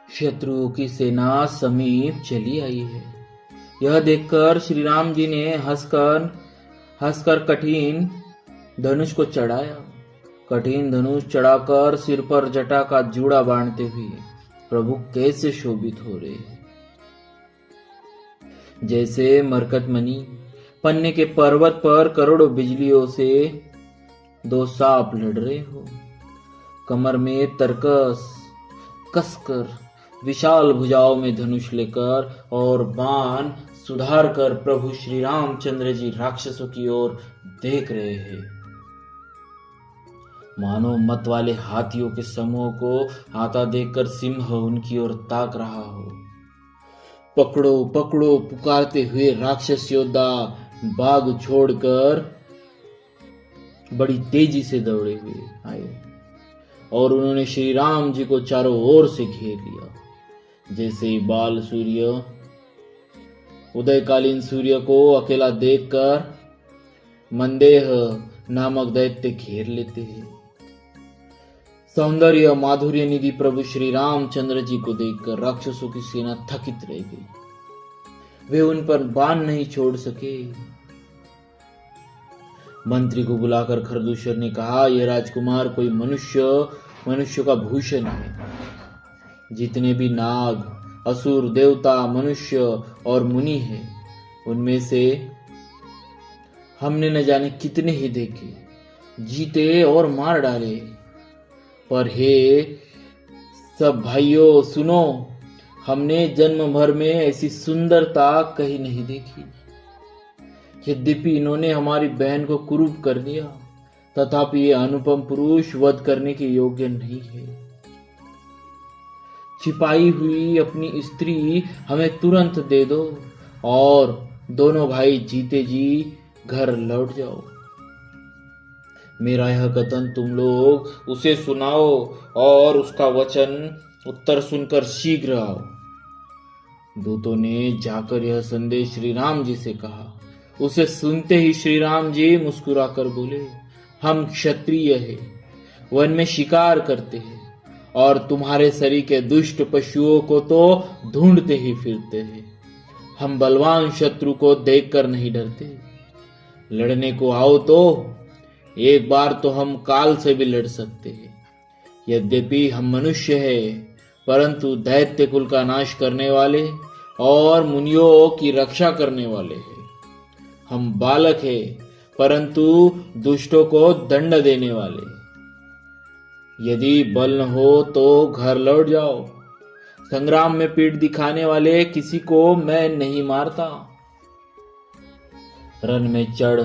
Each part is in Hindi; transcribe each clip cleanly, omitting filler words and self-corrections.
शत्रुओं की सेना समीप चली आई है। यह देखकर श्री राम जी ने हंसकर कठिन धनुष को चढ़ाया। कठिन धनुष चढ़ाकर सिर पर जटा का जूड़ा बांधते हुए प्रभु कैसे शोभित हो रहे हैं, जैसे मरकतमणि पन्ने के पर्वत पर करोड़ों बिजलियों से दो सांप लड़ रहे हो। कमर में तरकस कसकर, विशाल भुजाओं में धनुष लेकर और बाण सुधार कर प्रभु श्री रामचंद्र जी राक्षसों की ओर देख रहे हैं। मानो मत वाले हाथियों के समूह को आता देखकर सिंह उनकी ओर ताक रहा हो। पकड़ो पकड़ो पुकारते हुए राक्षस योद्धा बाग छोड़कर बड़ी तेजी से दौड़े हुए आए और उन्होंने श्री राम जी को चारों ओर से घेर लिया। जैसे बाल सूर्य उदयकालीन सूर्य को अकेला देखकर मंदेह नामक दैत्य घेर लेते हैं। सौंदर्य माधुर्य निधि प्रभु श्री रामचंद्र जी को देखकर राक्षसों की सेना थकित रह गई। वे उन पर बाण नहीं छोड़ सके। मंत्री को बुलाकर खरदूषण ने कहा, यह राजकुमार कोई मनुष्य का भूषण है। जितने भी नाग, असुर, देवता, मनुष्य और मुनि हैं, उनमें से हमने न जाने कितने ही देखे, जीते और मार डाले। पर हे सब भाइयों सुनो, हमने जन्म भर में ऐसी सुंदरता कहीं नहीं देखी। यद्यपि इन्होंने हमारी बहन को कुरूप कर दिया, तथापि ये अनुपम पुरुष वध करने के योग्य नहीं है। छिपाई हुई अपनी स्त्री हमें तुरंत दे दो और दोनों भाई जीते जी घर लौट जाओ। मेरा यह कथन तुम लोग उसे सुनाओ और उसका वचन उत्तर सुनकर शीघ्र आओ। दूतों ने जाकर यह संदेश श्री राम जी से कहा। उसे सुनते ही श्री राम जी मुस्कुराकर बोले, हम क्षत्रिय हैं, वन में शिकार करते हैं और तुम्हारे शरीर के दुष्ट पशुओं को तो ढूंढते ही फिरते हैं। हम बलवान शत्रु को देखकर नहीं डरते। लड़ने को आओ तो एक बार तो हम काल से भी लड़ सकते हैं। यद्यपि हम मनुष्य हैं, परंतु दैत्य कुल का नाश करने वाले और मुनियों की रक्षा करने वाले हैं। हम बालक हैं, परंतु दुष्टों को दंड देने वाले। यदि बल न हो तो घर लौट जाओ। संग्राम में पीठ दिखाने वाले किसी को मैं नहीं मारता। रण में चढ़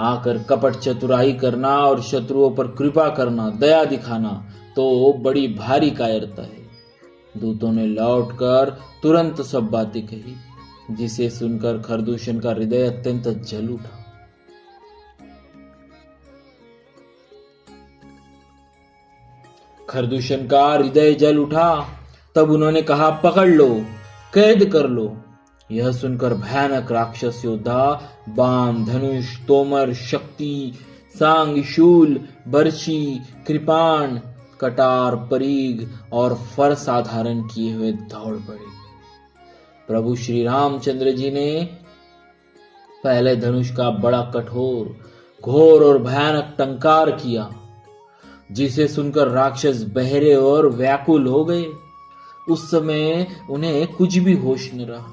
आकर कपट चतुराई करना और शत्रुओं पर कृपा करना, दया दिखाना तो बड़ी भारी कायरता है। दूतों ने लौटकर तुरंत सब बातें कही, जिसे सुनकर खरदूषण का हृदय अत्यंत जल उठा। खरदूषण का हृदय जल उठा। तब उन्होंने कहा, पकड़ लो, कैद कर लो। यह सुनकर भयानक राक्षस योद्धा बाण, धनुष, तोमर, शक्ति, सांग, शूल, बर्छी, कृपाण, कटार, परीग और फरसा धारण किए हुए दौड़ पड़े। प्रभु श्री रामचंद्र जी ने पहले धनुष का बड़ा कठोर, घोर और भयानक टंकार किया, जिसे सुनकर राक्षस बहरे और व्याकुल हो गए। उस समय उन्हें कुछ भी होश न रहा।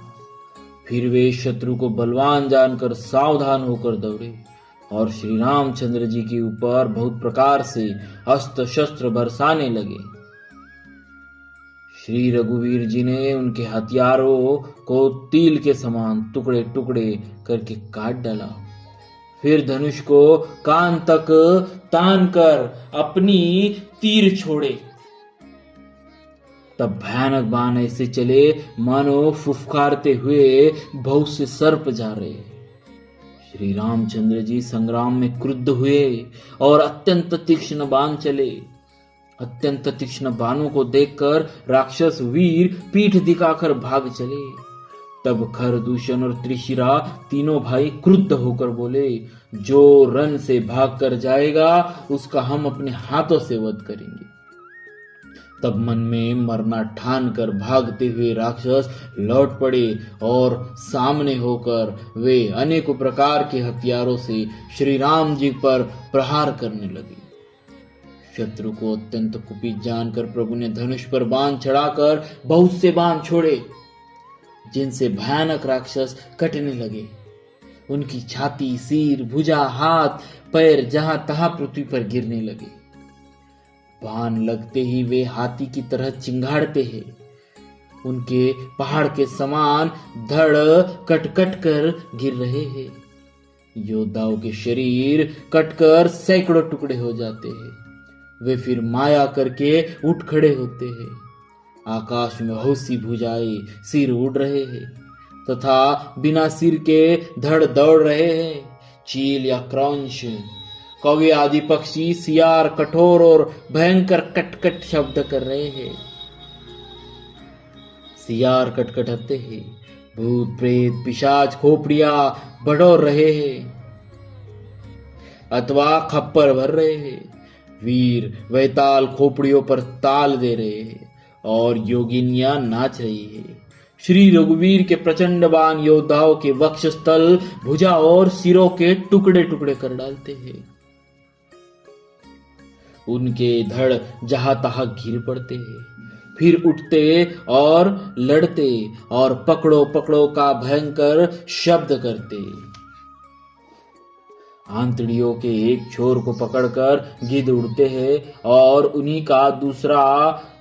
फिर वे शत्रु को बलवान जानकर सावधान होकर दौड़े और श्री रामचंद्र जी के ऊपर बहुत प्रकार से अस्त्र शस्त्र बरसाने लगे। श्री रघुवीर जी ने उनके हथियारों को तिल के समान टुकड़े टुकड़े करके काट डाला। फिर धनुष को कान तक तान कर अपनी तीर छोड़े। तब भयानक बाण ऐसे चले मानो फुफकारते हुए बहुत से सर्प जा रहे। श्री रामचंद्र जी संग्राम में क्रुद्ध हुए और अत्यंत तीक्ष्ण बाण चले। अत्यंत तीक्ष्ण बाणों को देखकर राक्षस वीर पीठ दिखाकर भाग चले। तब खरदूषण और त्रिशिरा तीनों भाई क्रुद्ध होकर बोले, जो रण से भाग कर जाएगा उसका हम अपने हाथों से वध करेंगे। तब मन में मरना ठान कर भागते हुए राक्षस लौट पड़े और सामने होकर वे अनेकों प्रकार के हथियारों से श्री राम जी पर प्रहार करने लगे। शत्रु को अत्यंत कुपित जानकर प्रभु ने धनुष पर बाण चढ़ाकर बहुत से बाण छोड़े, जिनसे भयानक राक्षस कटने लगे। उनकी छाती, सिर, भुजा, हाथ, पैर जहां तहां पृथ्वी पर गिरने लगे। बाण लगते ही वे हाथी की तरह चिंगाड़ते हैं। उनके पहाड़ के समान धड़ कट कट कर गिर रहे हैं। योद्धाओं के शरीर कटकर सैकड़ों टुकड़े हो जाते हैं। वे फिर माया करके उठ खड़े होते हैं। आकाश में बहुत सी भुजाएं, सिर उड़ रहे हैं तथा बिना सिर के धड़ दौड़ रहे हैं। चील या क्रौंच, कौवे आदि पक्षी, सियार कठोर और भयंकर कटकट शब्द कर रहे हैं। सियार कटकटाते हैं, भूत प्रेत पिशाच खोपड़िया बटोर रहे हैं अथवा खप्पर भर रहे हैं। वीर वैताल खोपड़ियों पर ताल दे रहे हैं और योगिनियां नाच रही है। श्री रघुवीर के प्रचंड बाण योद्धाओं के वक्षस्थल, भुजा और सिरों के टुकड़े टुकड़े कर डालते हैं। उनके धड़ जहां तहां गिर पड़ते हैं, फिर उठते और लड़ते और पकड़ो पकड़ो का भयंकर शब्द करते। आंतड़ियों के एक छोर को पकड़कर गिद्ध उड़ते हैं और उन्हीं का दूसरा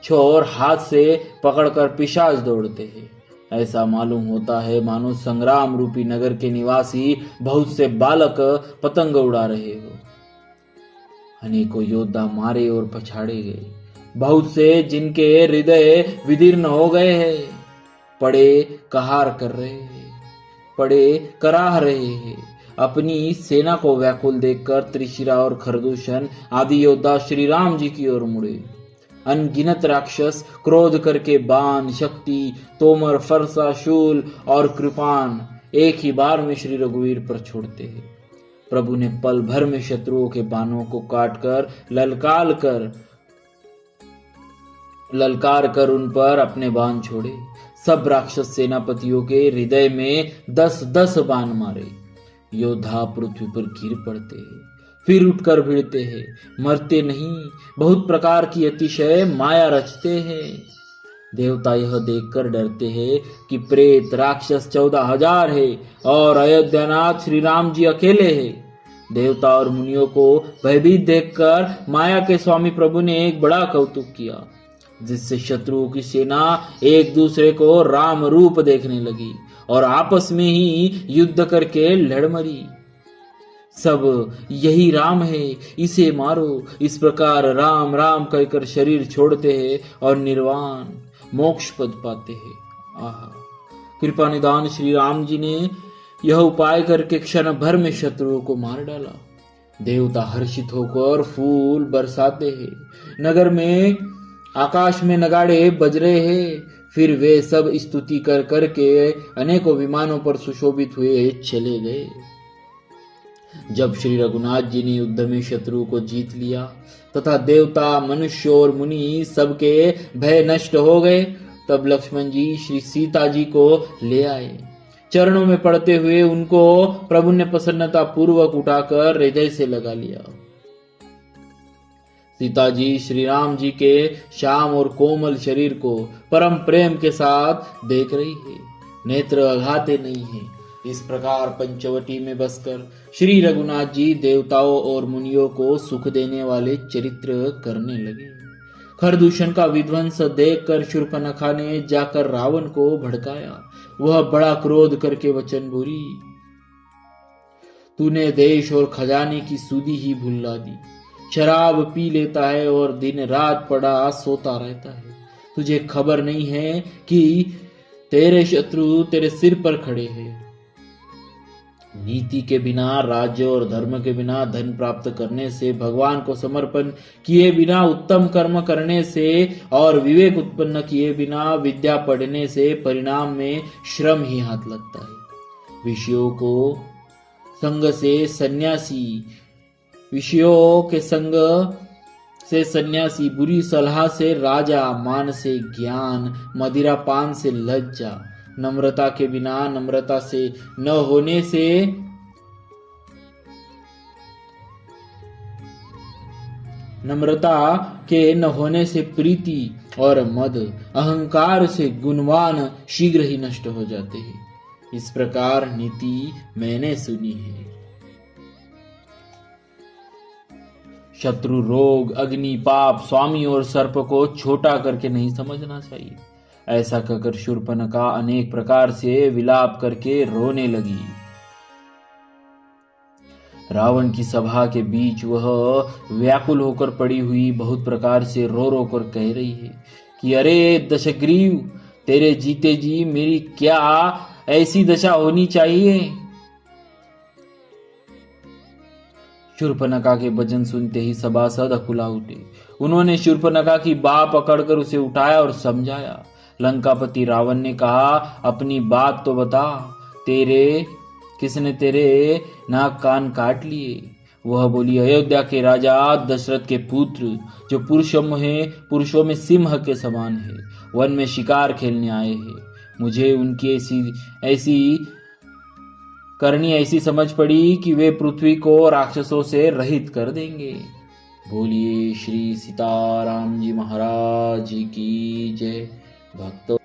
छोर हाथ से पकड़कर पिशाच दौड़ते हैं। ऐसा मालूम होता है मानो संग्राम रूपी नगर के निवासी बहुत से बालक पतंग उड़ा रहे हो। अनेकों योद्धा मारे और पछाड़े गए। बहुत से जिनके हृदय विदीर्ण हो गए हैं, पड़े कहार कर रहे हैं, पड़े कराह रहे हैं। अपनी सेना को व्याकुल देखकर त्रिशिरा और खरदूषण आदि योद्धा श्री राम जी की ओर मुड़े। अनगिनत राक्षस क्रोध करके बाण, शक्ति, तोमर, फरसा, शूल और कृपाण एक ही बार में श्री रघुवीर पर छोड़ते हैं। प्रभु ने पल भर में शत्रुओं के बाणों को काटकर ललकार कर उन पर अपने बाण छोड़े। सब राक्षस सेनापतियों के हृदय में 10-10 बाण मारे। योद्धा पृथ्वी पर गिर पड़ते हैं, फिर उठकर भिड़ते हैं, मरते नहीं, बहुत प्रकार की अतिशय माया रचते हैं। देवता यह देखकर डरते हैं कि प्रेत राक्षस 14,000 है और अयोध्यानाथ श्री राम जी अकेले हैं। देवता और मुनियों को भयभीत देखकर माया के स्वामी प्रभु ने एक बड़ा कौतुक किया, जिससे शत्रुओं की सेना एक दूसरे को राम रूप देखने लगी और आपस में ही युद्ध करके लड़ मरी। सब यही राम है, इसे मारो। इस प्रकार राम राम कहकर शरीर छोड़ते हैं और निर्वाण मोक्ष पद पाते हैं। आहा, कृपा निदान श्री राम जी ने यह उपाय करके क्षण भर में शत्रुओं को मार डाला। देवता हर्षित होकर फूल बरसाते हैं। नगर में आकाश में नगाड़े बज रहे हैं। फिर वे सब स्तुति कर करके अनेकों विमानों पर सुशोभित हुए चले गए। जब श्री रघुनाथ जी ने युद्ध में शत्रु को जीत लिया तथा देवता, मनुष्य और मुनि सबके भय नष्ट हो गए, तब लक्ष्मण जी श्री सीता जी को ले आए। चरणों में पड़ते हुए उनको प्रभु ने प्रसन्नता पूर्वक उठाकर हृदय से लगा लिया। सीता जी श्री राम जी के श्याम और कोमल शरीर को परम प्रेम के साथ देख रही है, नेत्र अघाते नहीं है। इस प्रकार पंचवटी में बसकर श्री रघुनाथ जी देवताओं और मुनियों को सुख देने वाले चरित्र करने लगे। खरदूषण का विध्वंस देखकर शूर्पणखा ने जाकर रावण को भड़काया। वह बड़ा क्रोध करके वचन बोली, तूने देश और खजाने की सुधि ही भुला दी। शराब पी लेता है और दिन रात पड़ा सोता रहता है। तुझे खबर नहीं है कि तेरे शत्रु तेरे सिर पर खड़े हैं। नीति के बिना, राज्य और धर्म के बिना धन प्राप्त करने से, भगवान को समर्पण किए बिना उत्तम कर्म करने से और विवेक उत्पन्न किए बिना विद्या पढ़ने से परिणाम में श्रम ही हाथ लगता है। विषयों के संग से सन्यासी, बुरी सलाह से राजा, मान से ज्ञान, मदिरा पान से लज्जा, नम्रता के बिना, नम्रता से न होने से नम्रता के न होने से प्रीति और मद, अहंकार से गुणवान शीघ्र ही नष्ट हो जाते हैं। इस प्रकार नीति मैंने सुनी है। शत्रु, रोग, अग्नि, पाप, स्वामी और सर्प को छोटा करके नहीं समझना चाहिए। ऐसा कहकर शूर्पणखा अनेक प्रकार से विलाप करके रोने लगी। रावण की सभा के बीच वह व्याकुल होकर पड़ी हुई बहुत प्रकार से रो रो कर कह रही है कि अरे दशग्रीव, तेरे जीते जी मेरी क्या ऐसी दशा होनी चाहिए। शूर्पणखा के वचन सुनते ही सभासद अकुला उठे। उन्होंने शूर्पणखा की बाह पकड़कर उसे उठाया और समझाया। लंकापति रावण ने कहा, अपनी बात तो बता, किसने तेरे नाक कान काट लिए? वह बोली, अयोध्या के राजा दशरथ के पुत्र, जो पुरुषों में सिंह के समान है, वन में शिकार खेलने आए हैं। मुझे उनकी ऐसी समझ पड़ी कि वे पृथ्वी को राक्षसों से रहित कर देंगे। बोलिए श्री सीताराम जी महाराज की जय। भक्तों